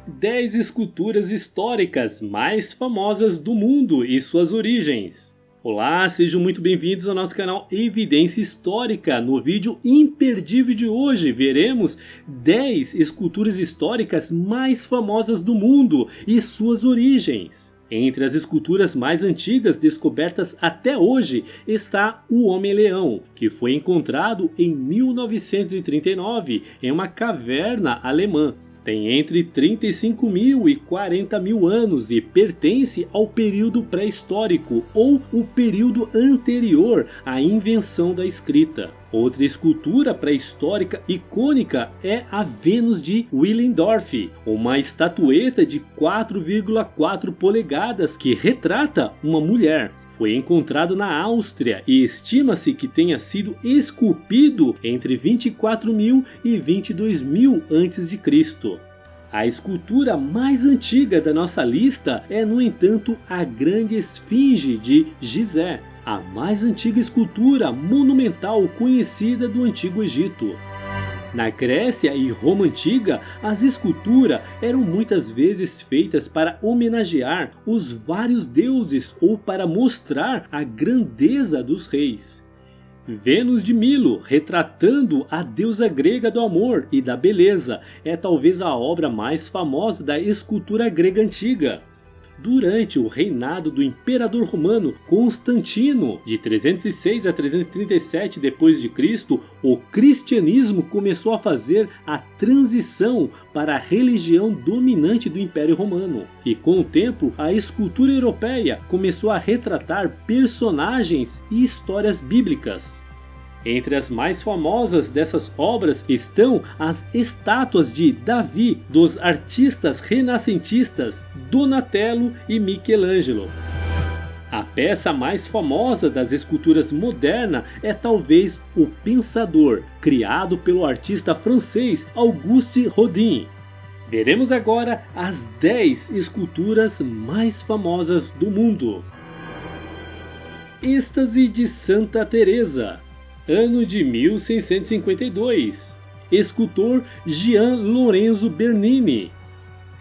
10 esculturas históricas mais famosas do mundo e suas origens. Olá, sejam muito bem-vindos ao nosso canal Evidência Histórica. No vídeo imperdível de hoje, veremos 10 esculturas históricas mais famosas do mundo e suas origens. Entre as esculturas mais antigas descobertas até hoje está o Homem-Leão, que foi encontrado em 1939 em uma caverna alemã. Tem entre 35 mil e 40 mil anos e pertence ao período pré-histórico ou o período anterior à invenção da escrita. Outra escultura pré-histórica icônica é a Vênus de Willendorf, uma estatueta de 4,4 polegadas que retrata uma mulher. Foi encontrado na Áustria e estima-se que tenha sido esculpido entre 24 mil e 22 mil a.C. A escultura mais antiga da nossa lista é, no entanto, a Grande Esfinge de Gizé, a mais antiga escultura monumental conhecida do Antigo Egito. Na Grécia e Roma Antiga, as esculturas eram muitas vezes feitas para homenagear os vários deuses ou para mostrar a grandeza dos reis. Vênus de Milo, retratando a deusa grega do amor e da beleza, é talvez a obra mais famosa da escultura grega antiga. Durante o reinado do imperador romano Constantino, de 306 a 337 d.C., o cristianismo começou a fazer a transição para a religião dominante do Império Romano. E com o tempo, a escultura europeia começou a retratar personagens e histórias bíblicas. Entre as mais famosas dessas obras estão as estátuas de Davi dos artistas renascentistas Donatello e Michelangelo. A peça mais famosa das esculturas modernas é talvez o Pensador, criado pelo artista francês Auguste Rodin. Veremos agora as 10 esculturas mais famosas do mundo. Êxtase de Santa Teresa. Ano de 1652. Escultor Gian Lorenzo Bernini.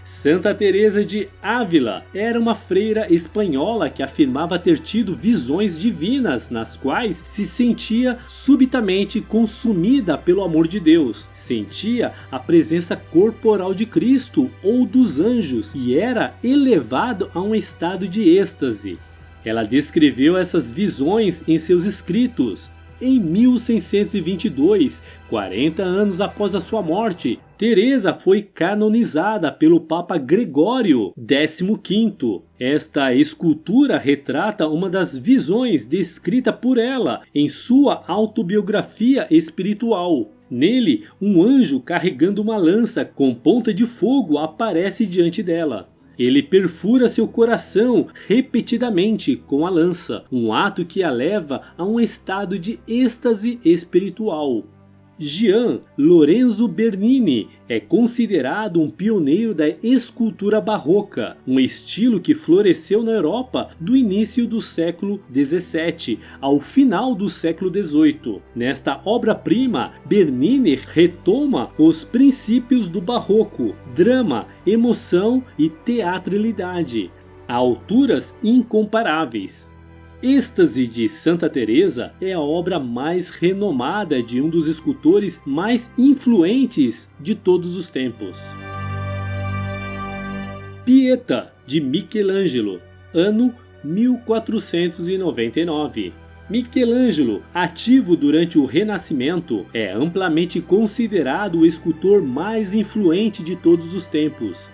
Santa Teresa de Ávila era uma freira espanhola que afirmava ter tido visões divinas nas quais se sentia subitamente consumida pelo amor de Deus, sentia a presença corporal de Cristo ou dos anjos e era elevado a um estado de êxtase. Ela descreveu essas visões em seus escritos. Em 1622, 40 anos após a sua morte, Teresa foi canonizada pelo Papa Gregório XV. Esta escultura retrata uma das visões descrita por ela em sua autobiografia espiritual. Nele, um anjo carregando uma lança com ponta de fogo aparece diante dela. Ele perfura seu coração repetidamente com a lança, um ato que a leva a um estado de êxtase espiritual. Gian Lorenzo Bernini é considerado um pioneiro da escultura barroca, um estilo que floresceu na Europa do início do século XVII ao final do século XVIII. Nesta obra-prima, Bernini retoma os princípios do barroco, drama, emoção e teatralidade, a alturas incomparáveis. Êxtase de Santa Teresa é a obra mais renomada de um dos escultores mais influentes de todos os tempos. Pietà de Michelangelo, ano 1499. Michelangelo, ativo durante o Renascimento, é amplamente considerado o escultor mais influente de todos os tempos.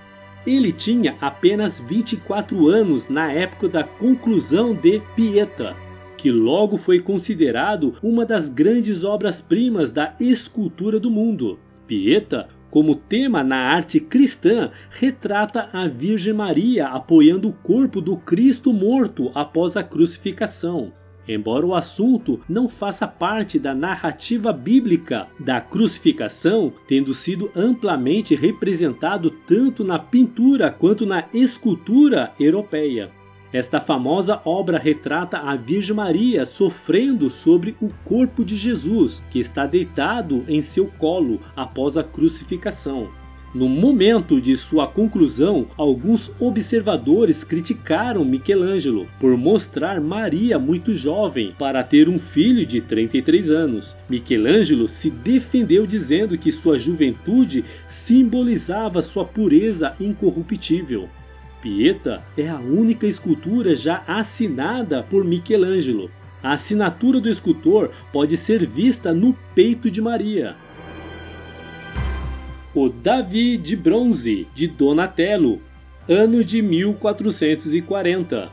Ele tinha apenas 24 anos na época da conclusão de Pietà, que logo foi considerado uma das grandes obras-primas da escultura do mundo. Pietà, como tema na arte cristã, retrata a Virgem Maria apoiando o corpo do Cristo morto após a crucificação. Embora o assunto não faça parte da narrativa bíblica da crucificação, tendo sido amplamente representado tanto na pintura quanto na escultura europeia. Esta famosa obra retrata a Virgem Maria sofrendo sobre o corpo de Jesus, que está deitado em seu colo após a crucificação. No momento de sua conclusão, alguns observadores criticaram Michelangelo por mostrar Maria muito jovem para ter um filho de 33 anos. Michelangelo se defendeu dizendo que sua juventude simbolizava sua pureza incorruptível. Pieta é a única escultura já assinada por Michelangelo. A assinatura do escultor pode ser vista no peito de Maria. O Davi de bronze de Donatello, ano de 1440.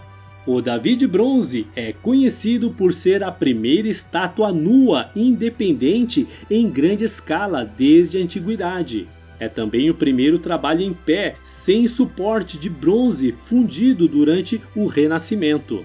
O Davi de bronze é conhecido por ser a primeira estátua nua independente em grande escala desde a antiguidade. É também o primeiro trabalho em pé sem suporte de bronze fundido durante o Renascimento.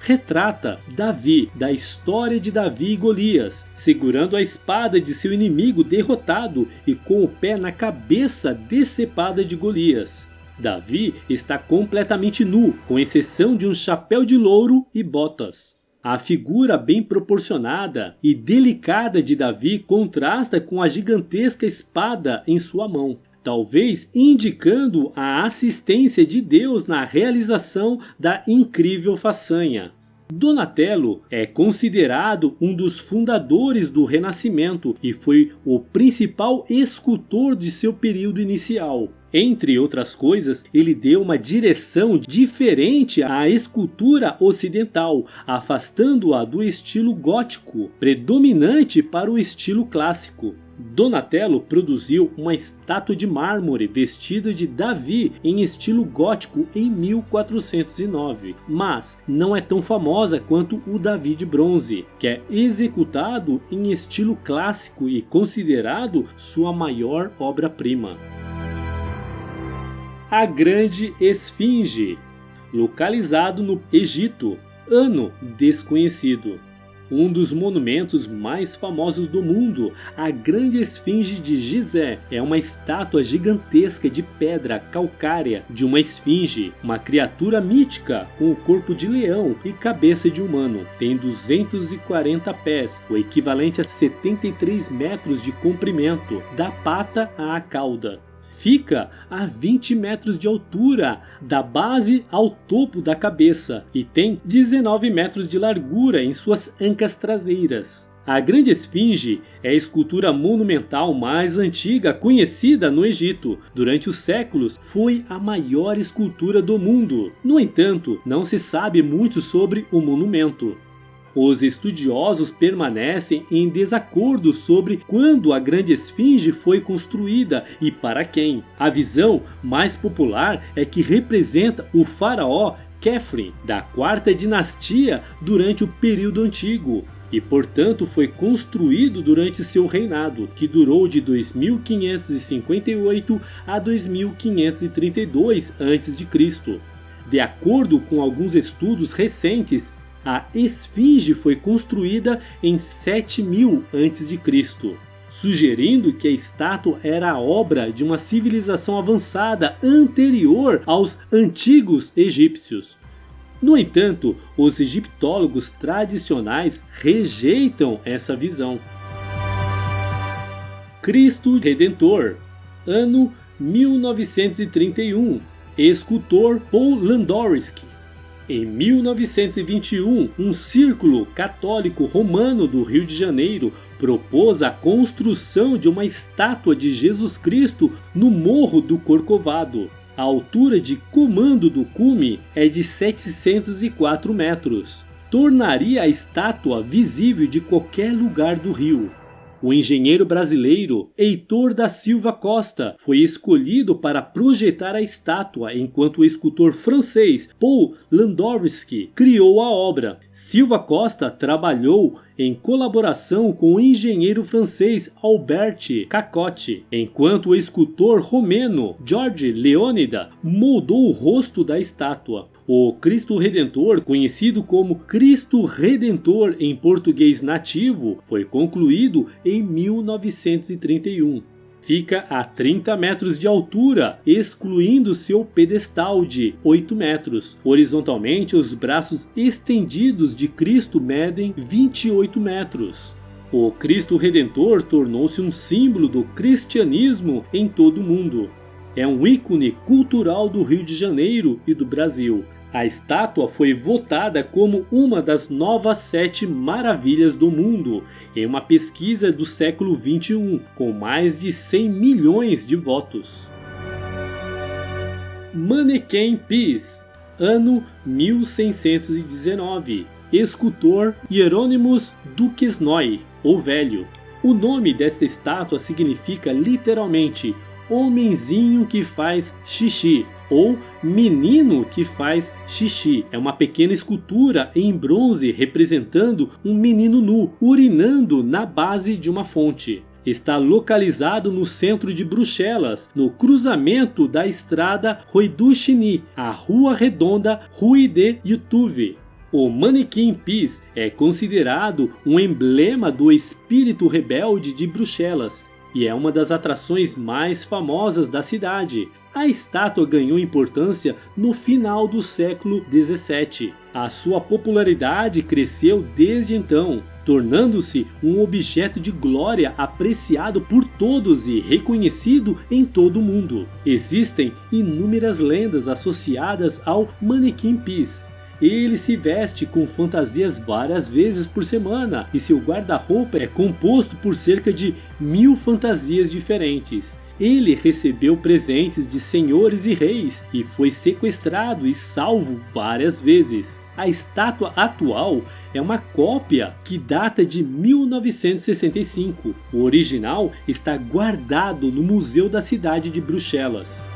Retrata Davi da história de Davi e Golias, segurando a espada de seu inimigo derrotado e com o pé na cabeça decepada de Golias. Davi está completamente nu, com exceção de um chapéu de louro e botas. A figura bem proporcionada e delicada de Davi contrasta com a gigantesca espada em sua mão, talvez indicando a assistência de Deus na realização da incrível façanha. Donatello é considerado um dos fundadores do Renascimento e foi o principal escultor de seu período inicial. Entre outras coisas, ele deu uma direção diferente à escultura ocidental, afastando-a do estilo gótico, predominante para o estilo clássico. Donatello produziu uma estátua de mármore vestida de Davi em estilo gótico em 1409, mas não é tão famosa quanto o Davi de bronze, que é executado em estilo clássico e considerado sua maior obra-prima. A Grande Esfinge, localizado no Egito, ano desconhecido. Um dos monumentos mais famosos do mundo, a Grande Esfinge de Gizé, é uma estátua gigantesca de pedra calcária de uma esfinge, uma criatura mítica com o corpo de leão e cabeça de humano. Tem 240 pés, o equivalente a 73 metros de comprimento, da pata à cauda. Fica a 20 metros de altura, da base ao topo da cabeça, e tem 19 metros de largura em suas ancas traseiras. A Grande Esfinge é a escultura monumental mais antiga conhecida no Egito. Durante os séculos, foi a maior escultura do mundo. No entanto, não se sabe muito sobre o monumento. Os estudiosos permanecem em desacordo sobre quando a Grande Esfinge foi construída e para quem. A visão mais popular é que representa o faraó Khefren, da quarta dinastia durante o período antigo, e portanto foi construído durante seu reinado, que durou de 2558 a 2532 a.C. De acordo com alguns estudos recentes, a Esfinge foi construída em 7000 a.C., sugerindo que a estátua era a obra de uma civilização avançada anterior aos antigos egípcios. No entanto, os egiptólogos tradicionais rejeitam essa visão. Cristo Redentor, ano 1931, escultor Paul Landowski. Em 1921, um círculo católico romano do Rio de Janeiro propôs a construção de uma estátua de Jesus Cristo no Morro do Corcovado. A altura de comando do cume é de 704 metros. Tornaria a estátua visível de qualquer lugar do Rio. O engenheiro brasileiro Heitor da Silva Costa foi escolhido para projetar a estátua, enquanto o escultor francês Paul Landowski criou a obra. Silva Costa trabalhou em colaboração com o engenheiro francês Albert Cacotte, enquanto o escultor romeno George Leonida moldou o rosto da estátua. O Cristo Redentor, conhecido como Cristo Redentor em português nativo, foi concluído em 1931. Fica a 30 metros de altura, excluindo seu pedestal de 8 metros. Horizontalmente, os braços estendidos de Cristo medem 28 metros. O Cristo Redentor tornou-se um símbolo do cristianismo em todo o mundo. é um ícone cultural do Rio de Janeiro e do Brasil. A estátua foi votada como uma das novas 7 maravilhas do mundo em uma pesquisa do século XXI, com mais de 100 milhões de votos. Manneken Pis, ano 1619, escultor Hieronymus Duquesnoy, ou Velho. O nome desta estátua significa literalmente homenzinho que faz xixi, ou menino que faz xixi. É uma pequena escultura em bronze representando um menino nu urinando na base de uma fonte. Está localizado no centro de Bruxelas, no cruzamento da estrada Rue du Chiny, a Rua Redonda Rue de Youtube. O Manneken Pis é considerado um emblema do espírito rebelde de Bruxelas e é uma das atrações mais famosas da cidade. A estátua ganhou importância no final do século XVII. A sua popularidade cresceu desde então, tornando-se um objeto de glória apreciado por todos e reconhecido em todo o mundo. Existem inúmeras lendas associadas ao Manneken Pis. Ele se veste com fantasias várias vezes por semana e seu guarda-roupa é composto por cerca de 1000 fantasias diferentes. Ele recebeu presentes de senhores e reis e foi sequestrado e salvo várias vezes. A estátua atual é uma cópia que data de 1965. O original está guardado no Museu da Cidade de Bruxelas.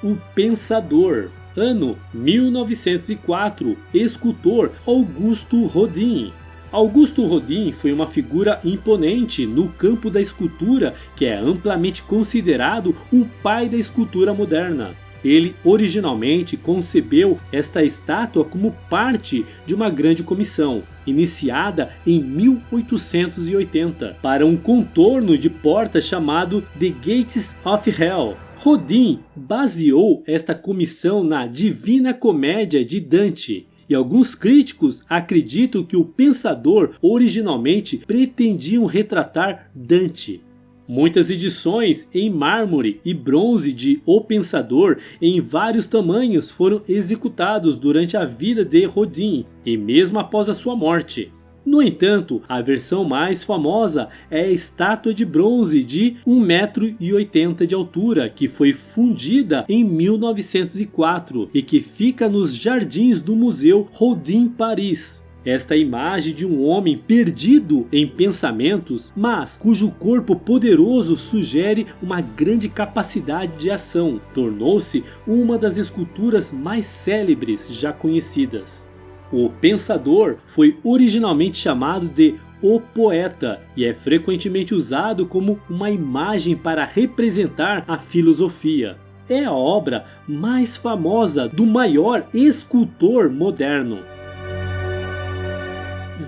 O Pensador, ano 1904, escultor Augusto Rodin. Augusto Rodin foi uma figura imponente no campo da escultura que é amplamente considerado o pai da escultura moderna. Ele originalmente concebeu esta estátua como parte de uma grande comissão, iniciada em 1880, para um contorno de porta chamado The Gates of Hell. Rodin baseou esta comissão na Divina Comédia de Dante, e alguns críticos acreditam que o Pensador originalmente pretendiam retratar Dante. Muitas edições em mármore e bronze de O Pensador em vários tamanhos foram executados durante a vida de Rodin e mesmo após a sua morte. No entanto, a versão mais famosa é a estátua de bronze de 1,80 m de altura, que foi fundida em 1904 e que fica nos jardins do Museu Rodin Paris. Esta imagem de um homem perdido em pensamentos, mas cujo corpo poderoso sugere uma grande capacidade de ação, tornou-se uma das esculturas mais célebres já conhecidas. O Pensador foi originalmente chamado de O Poeta e é frequentemente usado como uma imagem para representar a filosofia. É a obra mais famosa do maior escultor moderno.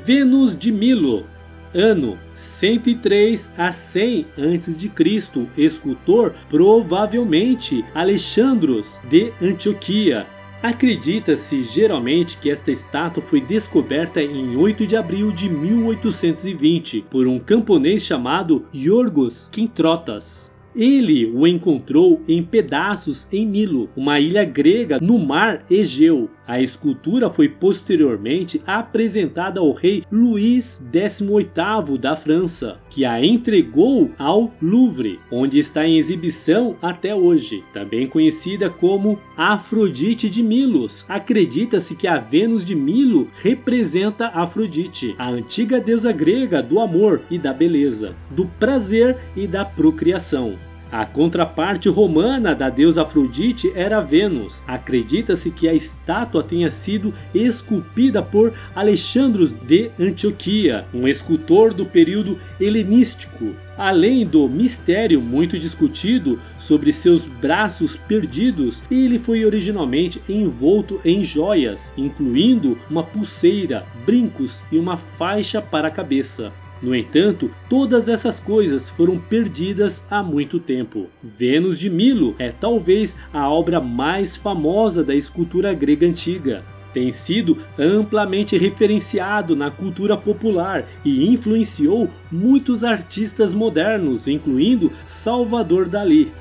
Vênus de Milo, ano 103 a 100 a.C., escultor provavelmente Alexandros de Antioquia. Acredita-se geralmente que esta estátua foi descoberta em 8 de abril de 1820 por um camponês chamado Yorgos Kintrotas. Ele o encontrou em pedaços em Milo, uma ilha grega no mar Egeu. A escultura foi posteriormente apresentada ao rei Luís XVIII da França, que a entregou ao Louvre, onde está em exibição até hoje. Também conhecida como Afrodite de Milos. Acredita-se que a Vênus de Milo representa Afrodite, a antiga deusa grega do amor e da beleza, do prazer e da procriação. A contraparte romana da deusa Afrodite era Vênus. Acredita-se que a estátua tenha sido esculpida por Alexandros de Antioquia, um escultor do período helenístico. Além do mistério muito discutido sobre seus braços perdidos, ele foi originalmente envolto em joias, incluindo uma pulseira, brincos e uma faixa para a cabeça. No entanto, todas essas coisas foram perdidas há muito tempo. Vênus de Milo é talvez a obra mais famosa da escultura grega antiga. tem sido amplamente referenciado na cultura popular e influenciou muitos artistas modernos, incluindo Salvador Dalí.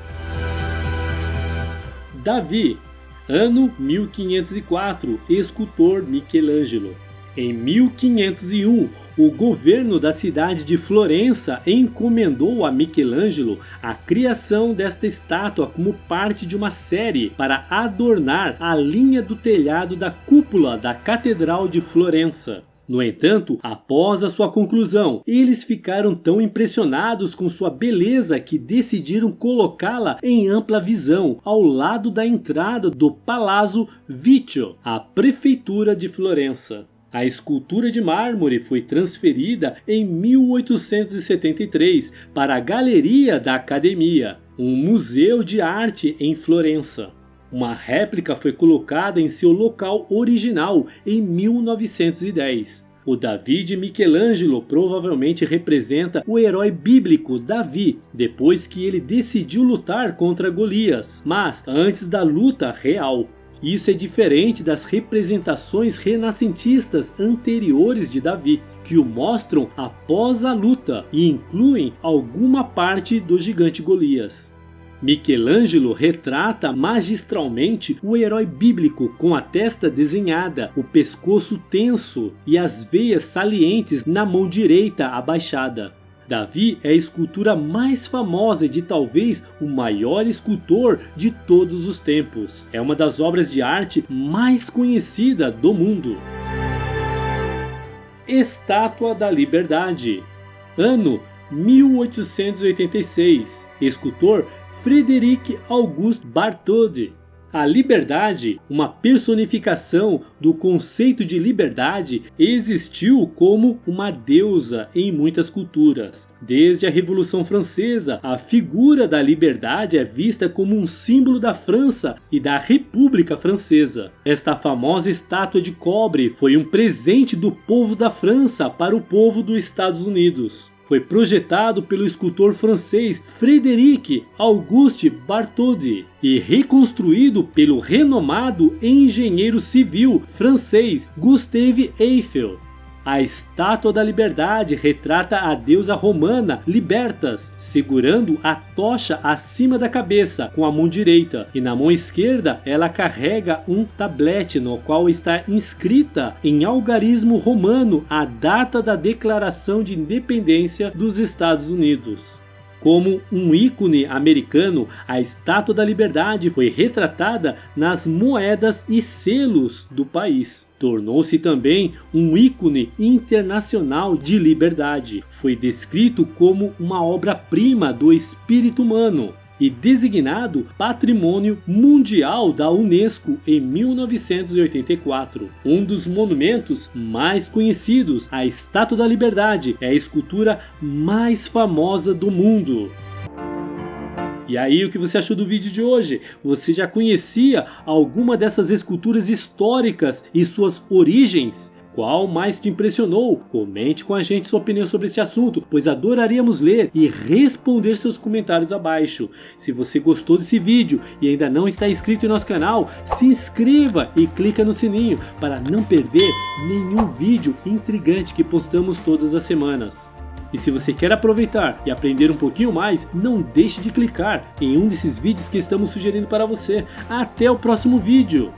Davi, ano 1504, escultor Michelangelo. Em 1501, o governo da cidade de Florença encomendou a Michelangelo a criação desta estátua como parte de uma série para adornar a linha do telhado da cúpula da Catedral de Florença. No entanto, após a sua conclusão, eles ficaram tão impressionados com sua beleza que decidiram colocá-la em ampla visão ao lado da entrada do Palazzo Vecchio, a prefeitura de Florença. A escultura de mármore foi transferida em 1873 para a Galeria da Academia, um museu de arte em Florença. Uma réplica foi colocada em seu local original em 1910. O Davi de Michelangelo provavelmente representa o herói bíblico Davi, depois que ele decidiu lutar contra Golias, mas antes da luta real. Isso é diferente das representações renascentistas anteriores de Davi, que o mostram após a luta e incluem alguma parte do gigante Golias. Michelangelo retrata magistralmente o herói bíblico com a testa desenhada, o pescoço tenso e as veias salientes na mão direita abaixada. Davi é a escultura mais famosa e de talvez o maior escultor de todos os tempos. É uma das obras de arte mais conhecida do mundo. Estátua da Liberdade. Ano 1886. Escultor Frédéric Auguste Bartholdi. A liberdade, uma personificação do conceito de liberdade, existiu como uma deusa em muitas culturas. Desde a Revolução Francesa, a figura da liberdade é vista como um símbolo da França e da República Francesa. Esta famosa estátua de cobre foi um presente do povo da França para o povo dos Estados Unidos. Foi projetado pelo escultor francês Frédéric Auguste Bartholdi e reconstruído pelo renomado engenheiro civil francês Gustave Eiffel. A Estátua da Liberdade retrata a deusa romana Libertas, segurando a tocha acima da cabeça com a mão direita, e na mão esquerda ela carrega um tablete no qual está inscrita em algarismo romano a data da Declaração de Independência dos Estados Unidos. Como um ícone americano, a Estátua da Liberdade foi retratada nas moedas e selos do país. Tornou-se também um ícone internacional de liberdade. Foi descrito como uma obra-prima do espírito humano e designado Patrimônio Mundial da Unesco em 1984. Um dos monumentos mais conhecidos, a Estátua da Liberdade, é a escultura mais famosa do mundo. E aí, o que você achou do vídeo de hoje? Você já conhecia alguma dessas esculturas históricas e suas origens? Qual mais te impressionou? Comente com a gente sua opinião sobre este assunto, pois adoraríamos ler e responder seus comentários abaixo. Se você gostou desse vídeo e ainda não está inscrito em nosso canal, se inscreva e clica no sininho para não perder nenhum vídeo intrigante que postamos todas as semanas. E se você quer aproveitar e aprender um pouquinho mais, não deixe de clicar em um desses vídeos que estamos sugerindo para você. Até o próximo vídeo!